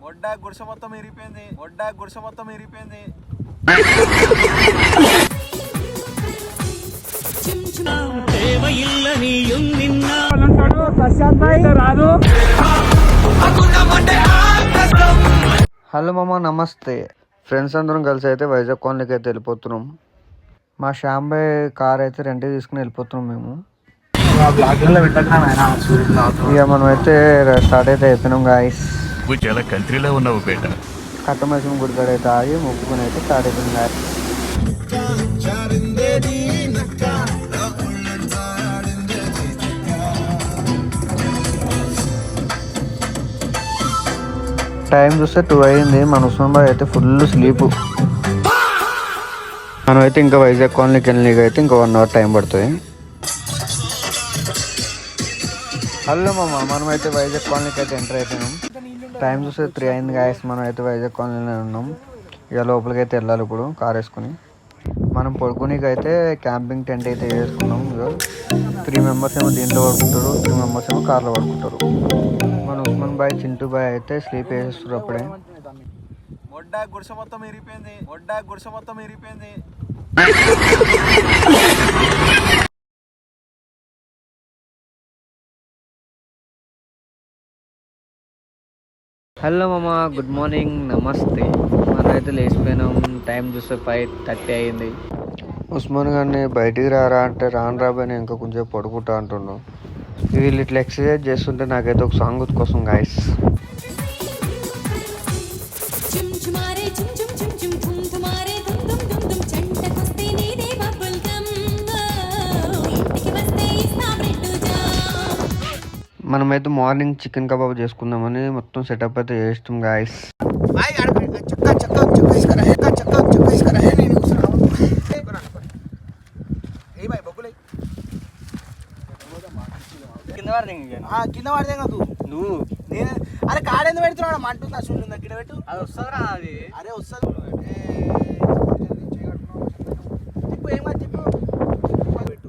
గుడిసె మొత్తం ఇరిపోయింది. గుడిసె మొత్తం ఇరిపోయింది. హలో మామ, నమస్తే. ఫ్రెండ్స్ అందరం కలిసి అయితే వైజాగ్ కాలనీకి అయితే వెళ్ళిపోతున్నాం. మా శ్యాంబాయ్ కార్ అయితే రెంట్కి తీసుకుని వెళ్ళిపోతున్నాం మేము. ఇక మనం అయితే స్టార్ట్ అయితే అయిపోయినాం గాయస్. చాలా కంట్రీలో ఉన్నావు బేట. కట్టమేసిన గుడికాడ అయితే ఆగి మొక్కుకొని అయితే స్టార్ట్ అయిపోయింది గాయస్. టైం చూస్తే 2 అయింది. మన ఉస్మాన్ అయితే ఫుల్ స్లీపు. మనం అయితే ఇంకా వైజాగ్ కాలనీకి వెళ్ళినకి అయితే ఇంకా 1 అవర్ టైం పడుతుంది. హలో మామ, మనం అయితే వైజాగ్ కాలనీకి అయితే ఎంటర్ అయిపోయినాం. టైం చూస్తే 3 అయింది గాయస్. మనం అయితే వైజాగ్ కాలనీలో ఉన్నాం. ఇక లోపలికి అయితే వెళ్ళాలి ఇప్పుడు కార్ వేసుకుని. మనం పడుకునేకి అయితే క్యాంపింగ్ టెంట్ అయితే వేసుకున్నాం. ఇక 3 మెంబర్స్ ఏమో దీంట్లో పడుకుంటారు, 3 మెంబర్స్ ఏమో కార్లో పడుకుంటారు. మన ఉస్మాన్ బాయ్, చింటూ బాయ్ అయితే స్లీప్ వేసేస్తారు అప్పుడే. గుడిసె మొత్తం ఇరిపోయింది. గుడిసె మొత్తం ఇరిపోయింది. హలో మామ, గుడ్ మార్నింగ్, నమస్తే. మనం అయితే లేచిపోయినాం. టైం చూస్తే 5:30 అయింది. ఉస్మాన్ గారిని బయటికి రారా అంటే రాను రాబోయే ఇంకా కొంచెం పడుకుంటా అంటున్నాం. వీళ్ళు ఇట్లా ఎక్సర్సైజ్ చేస్తుంటే నాకైతే ఒక సాంగ్ కోసం గాయస్. మనమైతే మార్నింగ్ చికెన్ కబాబ్ చేసుకుందామని మొత్తం సెటప్ అయితే చేస్తాం గాయస్. కింద పడితే నువ్వు నేను అరే కాడేందు పెడుతున్నాడు మంటుందా చూడు గిడ పెట్టు. అది వస్తుందిరా. అది అరే వస్తుంది. తిప్పు ఏమా తిప్పు పెట్టు.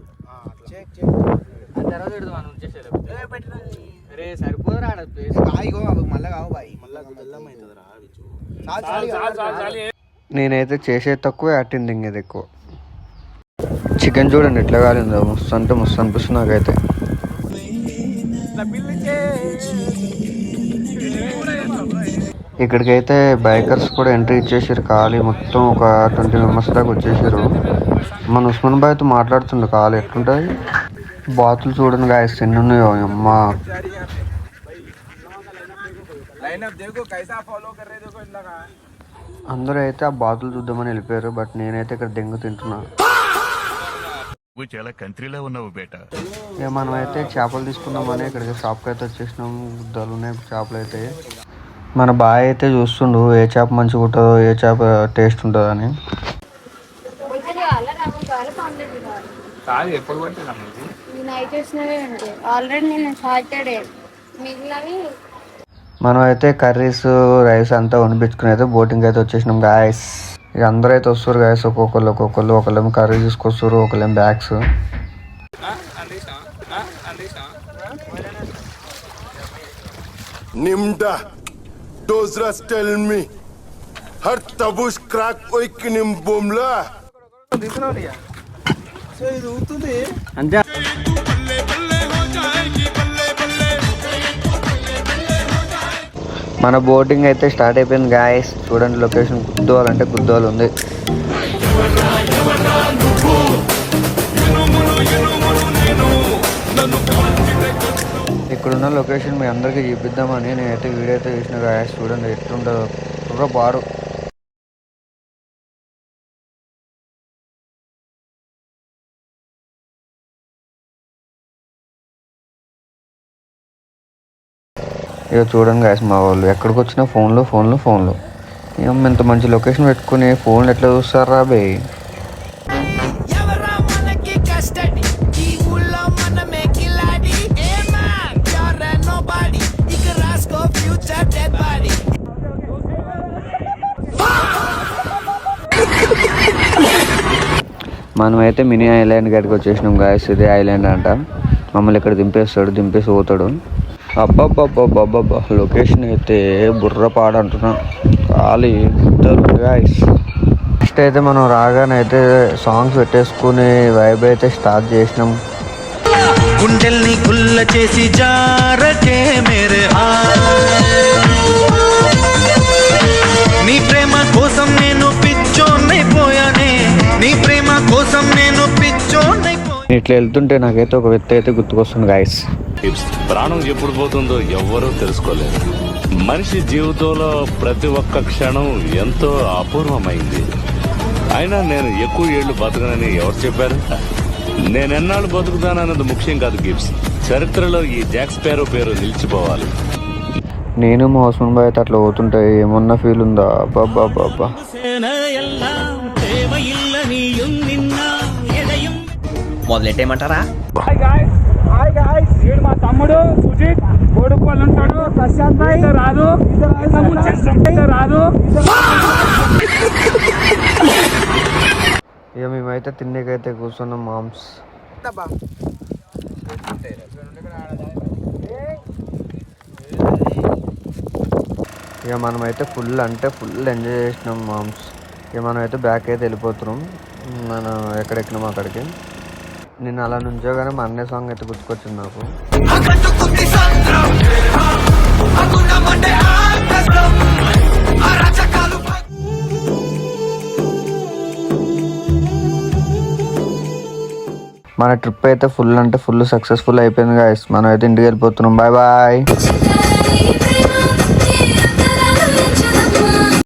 తర్వాత పెడదాం పెట్టిన రే సరిపోదురా. కాయిగో మళ్ళా కావు బాయ్, మళ్ళా బెల్లం అవుతుందిరా. నేనైతే చేసేది తక్కువ, యాక్టింగ్ దింగేది ఎక్కువ. చికెన్ చూడండి ఎట్లా కాలిందో, మస్తు అంటే మస్తు అనిపిస్తుంది నాకైతే. ఇక్కడికైతే బైకర్స్ కూడా ఎంట్రీ ఇచ్చేసారు. ఖాళీ మొత్తం ఒక 20 మెంబర్స్ దాకా వచ్చేసారు. మన ఉస్మాన్ బాయ్తో మాట్లాడుతుండే ఖాళీ ఎట్లుంటుంది. బాతులు చూడండి గాయస్ ఎన్ని ఉన్నాయో అమ్మ. అందరూ అయితే ఆ బాతులు చూద్దామని వెళ్ళిపోయారు. బట్ నేనైతే ఇక్కడ దెంగు తింటున్నా. చాలా కంట్రీలో ఉన్నావు బేట. ఇక మనం అయితే చేపలు తీసుకుందామని ఇక్కడికి షాప్కి అయితే వచ్చేసినాం. గుద్దలు ఉన్నాయి చేపలు అయితే. మన బాయ్ అయితే చూస్తుండు ఏ చేప మంచిగా ఉంటుందో, ఏ చేప టేస్ట్ ఉంటుందో అని. మనం అయితే కర్రీస్, రైస్ అంతా వండిపించుకుని అయితే బోటింగ్ అయితే వచ్చేసినాం గాయస్. ఇక అందరూ అయితే వస్తారు గాయస్. ఒకళ్ళేమో కర్రీ తీసుకొస్తారు, ఒకళ్ళేమో bags. Nimda, Dozras tell me, her tabush crack oik nim bomla. అంతే. మన బోటింగ్ అయితే స్టార్ట్ అయిపోయింది గాయస్. చూడండి లొకేషన్ గుద్దోల్ అంటే గుద్దోల్ ఉంది. ఇక్కడున్న లొకేషన్ మీ అందరికీ చూపిద్దామని నేనైతే వీడియో అయితే చూసిన గాయస్. చూడండి ఎట్లుంటుందో కూడా బారు. ఇక చూడండి గాయస్, మా వాళ్ళు ఎక్కడికి వచ్చినా ఫోన్లో ఏం ఇంత మంచి లొకేషన్ పెట్టుకుని ఫోన్లు ఎట్లా చూస్తారా బే. మనమైతే మినీ ఐలాండ్ గడికి వచ్చేసినాం గాయస్. ఇదే ఐలాండ్ అంట. మమ్మల్ని ఇక్కడ దింపేసి పోతాడు. అబ్బాబ్బాబ్బాబ్బా లొకేషన్ అయితే బుర్ర పాడంటున్నా ఖాళీ గాయస్. నెక్స్ట్ అయితే మనం రాగానే అయితే సాంగ్స్ పెట్టేసుకుని వైబ్ అయితే స్టార్ట్ చేసినాం. గుండెల్ని గుల్ల చేసి జారకే మేరే నీ ప్రేమ కోసం నేను పిచ్చోన్నైపోయానే, నీ ప్రేమ కోసం నేను పిచ్చోన్నైపోయానే. ఇట్లా వెళ్తుంటే నాకైతే ఒక వ్యక్తి అయితే గుర్తుకొస్తుంది గాయస్. ప్రాణం ఎప్పుడు పోతుందో ఎవ్వరూ తెలుసుకోలేరు. మనిషి జీవితంలో ప్రతి ఒక్క క్షణం ఎంతో అపూర్వమైంది. అయినా నేను ఎక్కువ ఏళ్లు బతకనని ఎవరు చెప్పారు? నేనెన్నాళ్ళు బతుకుతానన్నది ముఖ్యం కాదు గిబ్స్. చరిత్రలో ఈ జాక్ స్పారో పేరు నిలిచిపోవాలి. నేను మా హస్బెండ్ బాయ్ అయితే అట్లా పోతుంటే ఏమన్నా ఫీల్ ఉందా? బాబా మొదలెట్టేయమంటారా? మా తమ్ముడు సుజిత్ కోడుకోలు ఉంటాడు. ప్రశాంత్ భాయ్ రాదు రాదు. ఇక మేమైతే తిండికైతే కూర్చున్నాం మామ్స్. ఇక మనమైతే ఫుల్ అంటే ఫుల్ ఎంజాయ్ చేసినాం మామ్స్. ఇక మనమైతే బ్యాక్ అయితే వెళ్ళిపోతున్నాం. మనం ఎక్కడెక్కినాం అక్కడికి. నేను అలా నుంచోగానే మా అన్నయ్య సాంగ్ అయితే గుర్తుకొచ్చింది నాకు. మన ట్రిప్ అయితే ఫుల్ అంటే ఫుల్ సక్సెస్ఫుల్ అయిపోయింది గాయస్. మనం అయితే ఇంటికి వెళ్ళిపోతున్నాం. Bye bye.